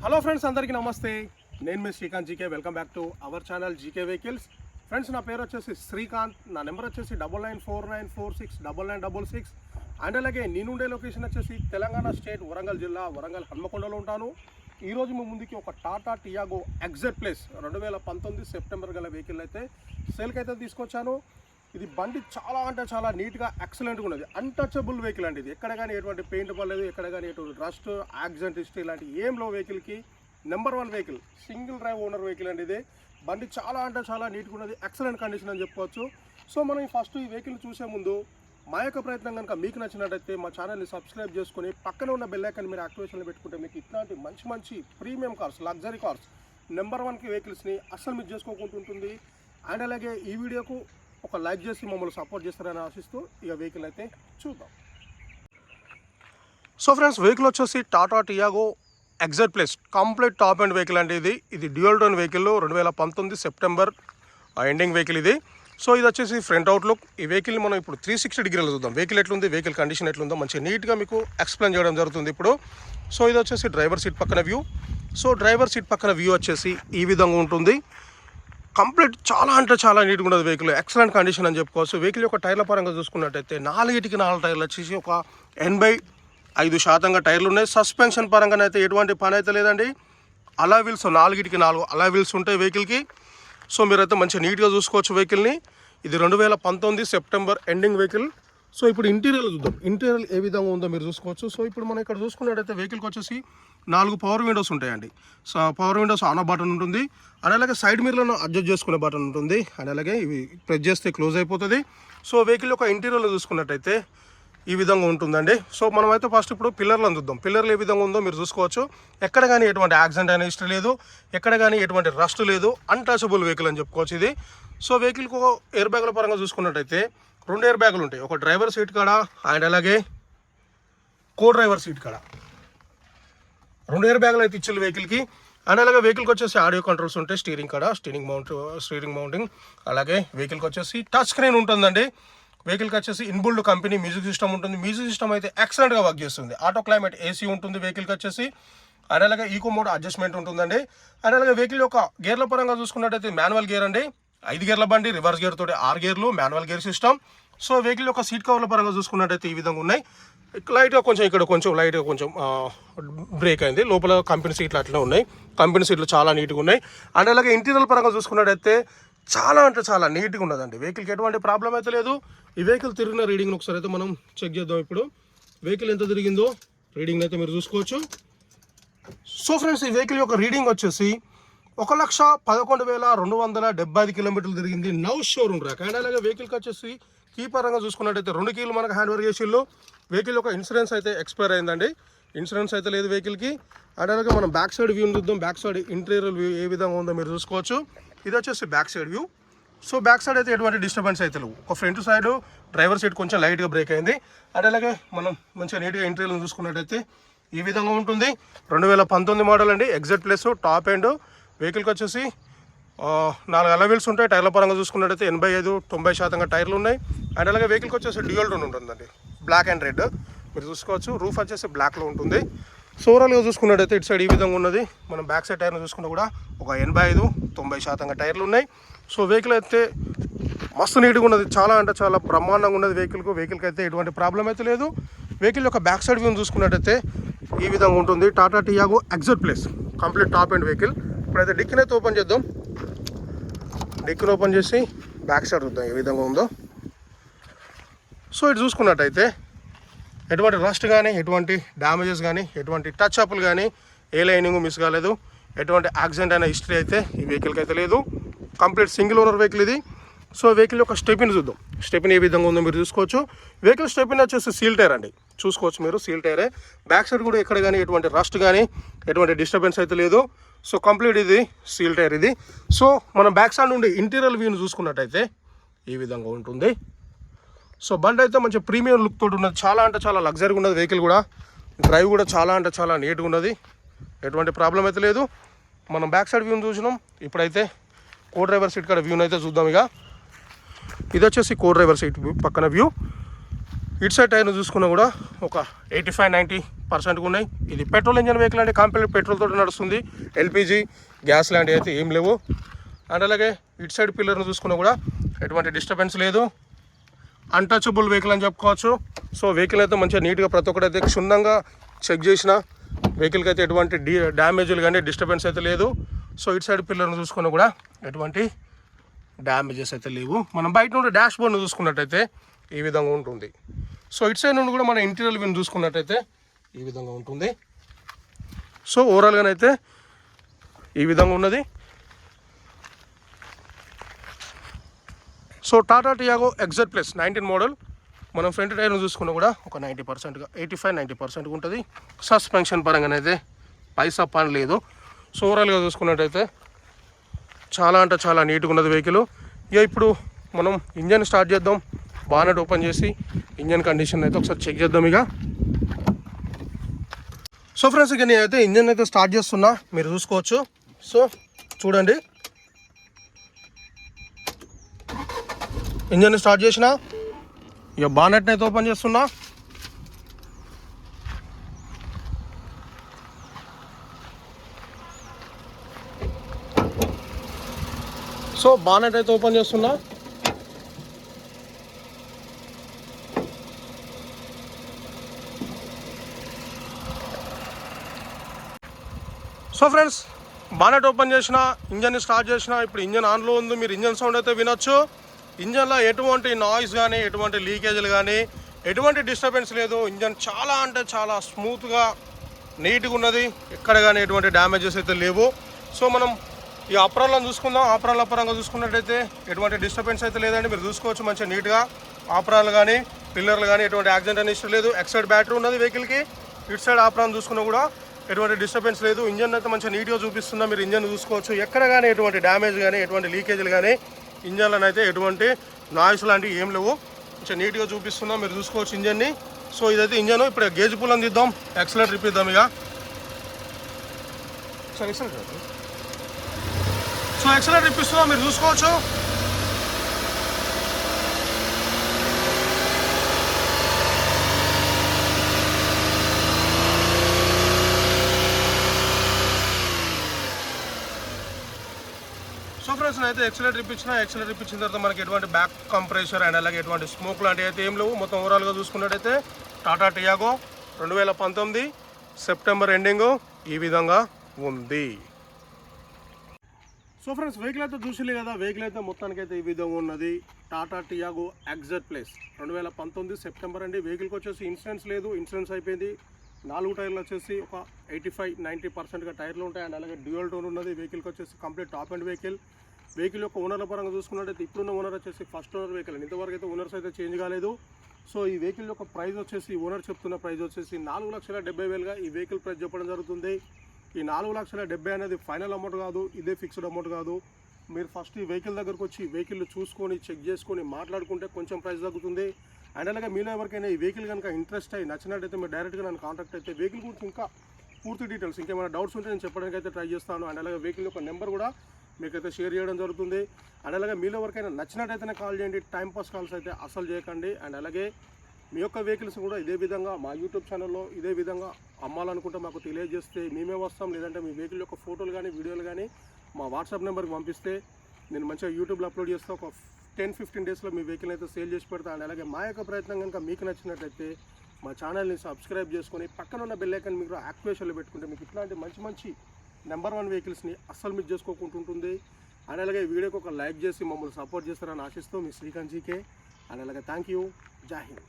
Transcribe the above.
Hello friends, అందరికీ నమస్తే. నేను మీ Srikanth GK. Welcome back to our channel GK vehicles. Friends, నా పేరు వచ్చేసి శ్రీకాంత్. నా నెంబర్ వచ్చేసి 9949469966. అండ్ అలాగే నేనుండే లొకేషన్ వచ్చేసి తెలంగాణ స్టేట్ వరంగల్ జిల్లా వరంగల్ హన్మకొండలో ఉంటాను. ఈరోజు మీ ముందుకి ఒక Tata Tiago exact place 2019 September గల వెహికల్ అయితే సేల్కి అయితే తీసుకొచ్చాను. ఇది బండి చాలా అంటే చాలా నీట్గా ఎక్సలెంట్గా ఉన్నది. అన్టచబుల్ వెహికల్ అండి. ఇది ఎక్కడ కానీ ఎటువంటి పెయింట్ పడలేదు, ఎక్కడ కానీ ఎటువంటి రస్ట్ యాక్సిడెంట్ హిస్టరీ ఇలాంటి ఏం లో వెహికల్కి number 1 vehicle, single drive owner vehicle అండి. ఇది బండి చాలా అంటే చాలా నీట్గా ఉన్నది, ఎక్సలెంట్ కండిషన్ అని చెప్పుకోవచ్చు. సో మనం ఫస్ట్ ఈ వెహికల్ చూసే ముందు మా యొక్క ప్రయత్నం కనుక మీకు నచ్చినట్టయితే మా ఛానల్ని సబ్స్క్రైబ్ చేసుకుని పక్కన ఉన్న బెల్ ఐకాన్ మీరు యాక్టివేషన్లో పెట్టుకుంటే మీకు ఇట్లాంటి మంచి మంచి premium cars, luxury cars, number 1 వెహికల్స్ని అస్సలు మిస్ చేసుకోకుండా ఉంటుంది. అండ్ అలాగే ఈ వీడియోకు ఒక లైక్ చేసి మమ్మల్ని సపోర్ట్ చేస్తారని ఆశిస్తూ ఇక వెహికల్ అయితే చూద్దాం. సో ఫ్రెండ్స్, వెహికల్ వచ్చేసి Tata Tiago exact place complete top and vehicle అండి. ఇది dual tone vehicle, 2019 September ending vehicle ఇది. సో ఇది వచ్చేసి ఫ్రంట్ అవుట్లుక్. ఈ వెహికల్ని మనం ఇప్పుడు 360 డిగ్రీలో చూద్దాం. వెహికల్ ఎట్లుంది, వెహికల్ కండిషన్ ఎట్లుందో మంచిగా నీట్గా మీకు ఎక్స్ప్లెయిన్ చేయడం జరుగుతుంది ఇప్పుడు. సో ఇది వచ్చేసి డ్రైవర్ సీట్ పక్కన వ్యూ. సో డ్రైవర్ సీట్ పక్కన వ్యూ వచ్చేసి ఈ విధంగా ఉంటుంది. కంప్లీట్ చాలా అంటే చాలా నీట్గా ఉండదు వెహికల్, ఎక్సలెంట్ కండిషన్ అని చెప్పుకోవచ్చు. వెహికల్ యొక్క టైర్ల పరంగా చూసుకున్నట్టయితే 4 టైర్లు వచ్చేసి ఒక 85% టైర్లు ఉన్నాయి. సస్పెన్షన్ పరంగానైతే ఎటువంటి పని అయితే లేదండి. అలా వీల్స్ 4 అలా వీల్స్ ఉంటాయి వెహికల్కి. సో మీరైతే మంచిగా నీట్గా చూసుకోవచ్చు వెహికల్ని. ఇది 2019 సెప్టెంబర్ ఎండింగ్ వెహికల్. సో ఇప్పుడు ఇంటీరియర్ చూద్దాం. ఇంటీరియర్ ఏ విధంగా ఉందో మీరు చూసుకోవచ్చు. సో ఇప్పుడు మనం ఇక్కడ చూసుకున్నట్టయితే వెహికల్కి వచ్చేసి 4 పవర్ విండోస్ ఉంటాయండి. So power Windows on button ఉంటుంది. అండ్ అలాగే సైడ్ మిర్రర్లను అడ్జస్ట్ చేసుకునే బటన్ ఉంటుంది. అండ్ అలాగే ఇవి ప్రెస్ చేస్తే క్లోజ్ అయిపోతుంది. సో వెహికల్ యొక్క ఇంటీరియర్లో చూసుకున్నట్టయితే ఈ విధంగా ఉంటుందండి. సో మనమైతే ఫస్ట్ ఇప్పుడు పిల్లర్లను చూద్దాం. పిల్లర్లు ఏ విధంగా ఉందో మీరు చూసుకోవచ్చు. ఎక్కడ కానీ ఎటువంటి యాక్సిడెంట్ అనే హిస్టరీ లేదు, ఎక్కడ కానీ ఎటువంటి రస్ట్ లేదు, అన్టచబుల్ వెహికల్ అని చెప్పుకోవచ్చు ఇది. సో వెహికల్కి ఎయిర్ బ్యాగుల పరంగా చూసుకున్నట్టయితే 2 ఎయిర్ బ్యాగులు ఉంటాయి. ఒక డ్రైవర్ సీట్ కాడ అండ్ అలాగే కో డ్రైవర్ సీట్ కాడ 2 ఎయిర్ బ్యాగులు అయితే ఇచ్చారు వెహికల్కి. అండ్ అలాగే వెహికల్కి వచ్చేసి ఆడియో కంట్రోల్స్ ఉంటాయి. స్టీరింగ్ కాడ స్టీరింగ్ మౌంటింగ్. అలాగే వెహికల్కి వచ్చేసి టచ్ స్క్రీన్ ఉంటుందండి. వెహికల్కి వచ్చేసి ఇన్బుల్డ్ కంపెనీ మ్యూజిక్ సిస్టమ్ ఉంటుంది. మ్యూజిక్ సిస్టమ్ అయితే ఎక్సలెంట్గా వర్క్ చేస్తుంది. ఆటో క్లైమేట్ ఏసీ ఉంటుంది వెహికల్కి వచ్చేసి. అండ్ అలాగే ఈకో మోడ్ అడ్జస్ట్మెంట్ ఉంటుందండి. అండ్ అలాగే వెహికల్ యొక్క గేర్ల పరంగా చూసుకున్నట్టయితే మాన్యువల్ గేర్ అండి. 5 గేర్ల బండి, రివర్స్ గేర్ తోటి 6 గేర్లు, manual gear system. So vehicle యొక్క సీట్ కవర్ల పరంగా చూసుకున్నట్టయితే ఈ విధంగా ఉన్నాయి. లైట్గా కొంచెం ఇక్కడ లైట్గా బ్రేక్ అయింది. లోపల కంపెనీ సీట్లు అట్లా ఉన్నాయి. కంపెనీ సీట్లు చాలా నీట్గా ఉన్నాయి. అండ్ అలాగే ఇంటీరియర్ పరంగా చూసుకున్నట్టయితే చాలా అంటే చాలా నీట్గా ఉన్నదండి. వెహికల్కి ఎటువంటి ప్రాబ్లం అయితే లేదు. ఈ వెహికల్ తిరిగిన రీడింగ్ ఒకసారి అయితే మనం చెక్ చేద్దాం. ఇప్పుడు వెహికల్ ఎంత తిరిగిందో రీడింగ్ అయితే మీరు చూసుకోవచ్చు. సో ఫ్రెండ్స్, ఈ వెహికల్ యొక్క రీడింగ్ వచ్చేసి 1,11,275 కిలోమీటర్లు తిరిగింది. Now showroom track. అండ్ అలాగే వెహికల్కి వచ్చేసి కీ పరంగా చూసుకున్నట్టయితే 2 కీలు మనకు హ్యాండ్ ఓవర్ చేసిళ్ళు. వెహికల్ యొక్క ఇన్సూరెన్స్ అయితే ఎక్స్పైర్ అయిందండి. ఇన్సూరెన్స్ అయితే లేదు వెహికల్కి. అండ్ అలాగే మనం బ్యాక్ సైడ్ వ్యూ చూద్దాం. బ్యాక్ సైడ్ ఇంటీరియర్ వ్యూ ఏ విధంగా ఉందో మీరు చూసుకోవచ్చు. ఇది వచ్చేసి back side view. So back side అయితే ఎటువంటి డిస్టర్బెన్స్ అయితే లేవు. ఒక ఫ్రంట్ సైడ్ డ్రైవర్ సీట్ కొంచెం లైట్గా బ్రేక్ అయింది. అండ్ అలాగే మనం మంచిగా నీట్గా ఇంటీరియర్ చూసుకున్నట్టయితే ఈ విధంగా ఉంటుంది. 2019 మోడల్ అండి. ఎగ్జాక్ట్ ప్లేస్ టాప్ అండ్ వెహికల్కి వచ్చేసి 4 అలా వీల్స్ ఉంటాయి. టైర్ల పరంగా చూసుకున్నట్టయితే 85-90% టైర్లు ఉన్నాయి. అండ్ అలాగే వెహికల్కి వచ్చేసి డ్యూయల్ టోన్ ఉంటుందండి, బ్లాక్ అండ్ రెడ్ మీరు చూసుకోవచ్చు. రూఫ్ వచ్చేసి బ్లాక్లో ఉంటుంది. సో ఓవరాల్గా చూసుకున్నట్టయితే ఇటు సైడ్ ఈ విధంగా ఉన్నది. మనం బ్యాక్ సైడ్ టైర్ను చూసుకున్నా కూడా ఒక 85-90% టైర్లు ఉన్నాయి. సో వెహికల్ అయితే మస్తు నీట్గా ఉన్నది. చాలా అంటే చాలా బ్రహ్మాండంగా ఉన్నది వెహికల్కి అయితే ఎటువంటి ప్రాబ్లం అయితే లేదు. వెహికల్ యొక్క బ్యాక్ సైడ్ వ్యూ చూసుకున్నట్టయితే ఈ విధంగా ఉంటుంది. Tata Tiago exact place complete top and vehicle. ఇప్పుడైతే డిక్కీని అయితే ఓపెన్ చేద్దాం. డిక్కీని ఓపెన్ చేసి బ్యాక్ సైడ్ చూద్దాం ఏ విధంగా ఉందో. సో ఇటు చూసుకున్నట్టయితే ఎటువంటి రస్ట్ కానీ, ఎటువంటి డ్యామేజెస్ కానీ, ఎటువంటి టచ్ అప్లు కానీ, ఏ లైనింగ్ మిస్ కాలేదు. ఎటువంటి యాక్సిడెంట్ అయిన హిస్టరీ అయితే ఈ వెహికల్కి అయితే లేదు. కంప్లీట్ సింగిల్ ఓనర్ వెహికల్ ఇది. సో వెహికల్ యొక్క స్టెపిన్ చూద్దాం. స్టెపిన్ ఏ విధంగా ఉందో మీరు చూసుకోవచ్చు. వెహికల్ స్టెపిన్ వచ్చేసి సీల్ టైర్ అండి. చూసుకోవచ్చు మీరు, సీల్ టైరే. బ్యాక్ సైడ్ కూడా ఎక్కడ కానీ ఎటువంటి రస్ట్ కానీ ఎటువంటి డిస్టర్బెన్స్ అయితే లేదు. సో కంప్లీట్ ఇది సీల్ టైర్ ఇది. సో మనం బ్యాక్ సైడ్ నుండి ఇంటీరియర్ వ్యూని చూసుకున్నట్టయితే ఈ విధంగా ఉంటుంది. సో బండి అయితే మంచి ప్రీమియం లుక్ తోటి ఉన్నది. చాలా అంటే చాలా లగ్జరీగా ఉన్నది వెహికల్ కూడా. డ్రైవ్ కూడా చాలా అంటే చాలా నీట్గా ఉన్నది. ఎటువంటి ప్రాబ్లం అయితే లేదు. మనం బ్యాక్ సైడ్ వ్యూని చూసినాం. ఇప్పుడైతే కో డ్రైవర్ సీట్ కాడ వ్యూని అయితే చూద్దాం. ఇక ఇది వచ్చేసి కో డ్రైవర్ సీట్ పక్కన వ్యూ. ఇటు సైడ్ టైర్ను చూసుకున్నా కూడా ఒక 85-90% ఉన్నాయి. ఇది పెట్రోల్ ఇంజన్ వెహికల్ అంటే కంప్లీట్ పెట్రోల్ తోటి నడుస్తుంది. ఎల్పిజి గ్యాస్ లాంటివి అయితే ఏం లేవు. అండ్ అలాగే ఇటు సైడ్ పిల్లర్ను చూసుకున్నా కూడా ఎటువంటి డిస్టర్బెన్స్ లేదు. అన్టచబుల్ వెహికల్ అని చెప్పుకోవచ్చు. సో వెహికల్ అయితే మంచిగా నీట్గా ప్రతి ఒక్కటైతే క్షుణ్ణంగా చెక్ చేసిన వెహికల్కి అయితే ఎటువంటి డ్యామేజ్లు కానీ డిస్టర్బెన్స్ అయితే లేదు. సో ఇటు సైడ్ పిల్లర్ను చూసుకున్నా కూడా ఎటువంటి డ్యామేజెస్ అయితే లేవు. మనం బయట నుండి డాష్ బోర్డ్ను చూసుకున్నట్టయితే ఈ విధంగా ఉంటుంది. సో ఇటు సైడ్ నుండి కూడా మన ఇంటీరియర్ వ్యూ చూసుకున్నట్టయితే ఈ విధంగా ఉంటుంది. సో ఓవరాల్గానైతే ఈ విధంగా ఉన్నది. So Tata Tiago XZ plus 19 model. మనం ఫ్రంట్ టైర్ను చూసుకున్నా కూడా ఒక 90%గా 85-90% ఉంటుంది. సస్పెన్షన్ పరంగానైతే పైసా పని లేదు. సో ఓవరాల్గా చూసుకున్నట్టయితే చాలా అంటే చాలా నీట్గా ఉన్నది వెహికల్. ఇక ఇప్పుడు మనం ఇంజన్ స్టార్ట్ చేద్దాం. బానెట్ ఓపెన్ చేసి ఇంజన్ కండిషన్ అయితే ఒకసారి చెక్ చేద్దాం ఇక. సో ఫ్రెండ్స్ ఇక నేనైతే ఇంజన్ అయితే స్టార్ట్ చేస్తున్నా, మీరు చూసుకోవచ్చు. సో చూడండి, ఇంజన్ స్టార్ట్ చేసిన ఇక బానెట్ని అయితే ఓపెన్ చేస్తున్నా. సో బానెట్ అయితే ఓపెన్ చేస్తున్నా. సో ఫ్రెండ్స్ బానెట్ ఓపెన్ చేసిన, ఇంజన్ స్టార్ట్ చేసిన. ఇప్పుడు ఇంజన్ ఆన్లో ఉంది, మీరు ఇంజన్ సౌండ్ అయితే వినొచ్చు. ఇంజన్లో ఎటువంటి నాయిస్ కానీ ఎటువంటి లీకేజీలు కానీ ఎటువంటి డిస్టర్బెన్స్ లేదు. ఇంజన్ చాలా అంటే చాలా స్మూత్గా నీట్గా ఉన్నది. ఎక్కడ కానీ ఎటువంటి డ్యామేజెస్ అయితే లేవు. సో మనం ఈ ఆప్రాలను చూసుకుందాం. ఆప్రాల పరంగా చూసుకున్నట్టయితే ఎటువంటి డిస్టర్బెన్స్ అయితే లేదండి, మీరు చూసుకోవచ్చు. మంచిగా నీట్గా ఆప్రాలు కానీ పిల్లర్లు కానీ ఎటువంటి యాక్సిడెంట్ అని ఇష్టం లేదు. ఎక్సైడ్ బ్యాటరీ ఉన్నది వెహికల్కి. ఇటు సైడ్ ఆప్రాన్ చూసుకున్నా కూడా ఎటువంటి డిస్టర్బెన్స్ లేదు. ఇంజన్ అయితే మంచిగా నీట్గా చూపిస్తున్నా, మీరు ఇంజన్ చూసుకోవచ్చు. ఎక్కడ కానీ ఎటువంటి డ్యామేజ్ కానీ ఎటువంటి లీకేజీలు కానీ ఇంజన్లో అయితే ఎటువంటి నాయిస్ లాంటివి ఏం లేవు. కొంచెం నీట్గా చూపిస్తున్నా, మీరు చూసుకోవచ్చు ఇంజన్ని. సో ఇదైతే ఇంజన్. ఇప్పుడు గేజ్ పుల్లని తీద్దాం, యాక్సిలరేటర్ ఇప్పిద్దాం ఇక. సో యాక్సిలరేటర్ ఇప్పిస్తున్నా, మీరు చూసుకోవచ్చు. సో ఫ్రెండ్స్ అయితే యాక్సిలరేటర్ ఇప్పించిన తర్వాత మనకి ఎటువంటి బ్యాక్ కంప్రెషర్ అండ్ అలాగే ఎటువంటి స్మోక్ లాంటివి అయితే ఏం లేవు. మొత్తం ఓవరాల్గా చూసుకున్నట్టయితే టాటా టియాగో 2019 సెప్టెంబర్ ఎండింగ్ ఈ విధంగా ఉంది. సో ఫ్రెండ్స్ వెహికల్ అయితే చూసిలే కదా, వెహికల్ అయితే మొత్తానికైతే ఈ విధంగా ఉన్నది. Tata Tiago XZ plus 2019 September అండి. వెహికల్కి వచ్చేసి ఇన్సూరెన్స్ లేదు, ఇన్సూరెన్స్ అయిపోయింది. 4 టైర్లు వచ్చేసి ఒక 85-90%గా టైర్లు ఉంటాయి. అండ్ అలాగే డ్యూయల్ టోన్ ఉన్నది. వెహికల్కి వచ్చేసి కంప్లీట్ టాప్ అండ్ వెహికల్ యొక్క ఓనర్ల పరంగా చూసుకున్నట్టయితే ఇప్పుడున్న ఓనర్ వచ్చేసి ఫస్ట్ ఓనర్ వెహికల్. ఇంతవరకు అయితే ఓనర్స్ అయితే చేంజ్ కాలేదు. సో ఈ వెహికల్ యొక్క ప్రైస్ వచ్చేసి ఓనర్ చెప్తున్న ప్రైస్ వచ్చేసి 4,70,000గా ఈ వెహికల్ ప్రైస్ చెప్పడం జరుగుతుంది. ఈ 4,70,000 అనేది ఫైనల్ అమౌంట్ కాదు, ఇదే ఫిక్స్డ్ అమౌంట్ కాదు. మీరు ఫస్ట్ ఈ వెహికల్ దగ్గరకు వచ్చి వెహికల్ చూసుకొని చెక్ చేసుకొని మాట్లాడుకుంటే కొంచెం ప్రైస్ తగ్గుతుంది. అండ్ అలాగే మీలో ఎవరికైనా ఈ వెహికల్ కనుక ఇంట్రెస్ట్ అయ్యి నచ్చినట్టయితే మీరు డైరెక్ట్గా నన్ను కాంటాక్ట్ అయితే వెహికల్ గురించి ఇంకా పూర్తి డీటెయిల్స్ ఇంకేమైనా డౌట్స్ ఉంటే నేను చెప్పడానికి అయితే ట్రై చేస్తాను. అండ్ అలాగే వెహికల్ యొక్క నెంబర్ కూడా మీకైతే షేర్ చేయడం జరుగుతుంది. అండ్ అలాగే మీలో ఎవరికైనా నచ్చినట్టయితేనే కాల్ చేయండి, టైంపాస్ కాల్స్ అయితే అసలు చేయకండి. అండ్ అలాగే మీ యొక్క వెహికల్స్ కూడా ఇదే విధంగా మా యూట్యూబ్ ఛానల్లో ఇదే విధంగా అమ్మాలనుకుంటే మాకు తెలియజేస్తే మేమే వస్తాం. లేదంటే మీ వెహికల్ యొక్క ఫోటోలు కానీ వీడియోలు కానీ మా వాట్సాప్ నెంబర్కి పంపిస్తే నేను మంచిగా యూట్యూబ్లో అప్లోడ్ చేస్తాను. ఒక 10-15 డేస్లో మీ వెహికల్ అయితే సేల్ చేసి పెడతాను. అండ్ అలాగే మా యొక్క ప్రయత్నం కనుక మీకు నచ్చినట్లయితే మా ఛానల్ని సబ్స్క్రైబ్ చేసుకొని పక్కన ఉన్న బెల్ ఐకాన్ మీరు యాక్టివేషన్లో పెట్టుకుంటే మీకు ఇట్లాంటి మంచి నెంబర్ 1 వెహికల్స్ని అస్సలు మిస్ చేసుకోకుండా ఉంటుంది. అండ్ అలాగే వీడియోకి ఒక లైక్ చేసి మమ్మల్ని సపోర్ట్ చేస్తారని ఆశిస్తూ మీ శ్రీకాంత్ జీకే. అండ్ అలాగే థ్యాంక్ యూ. జై హింద్.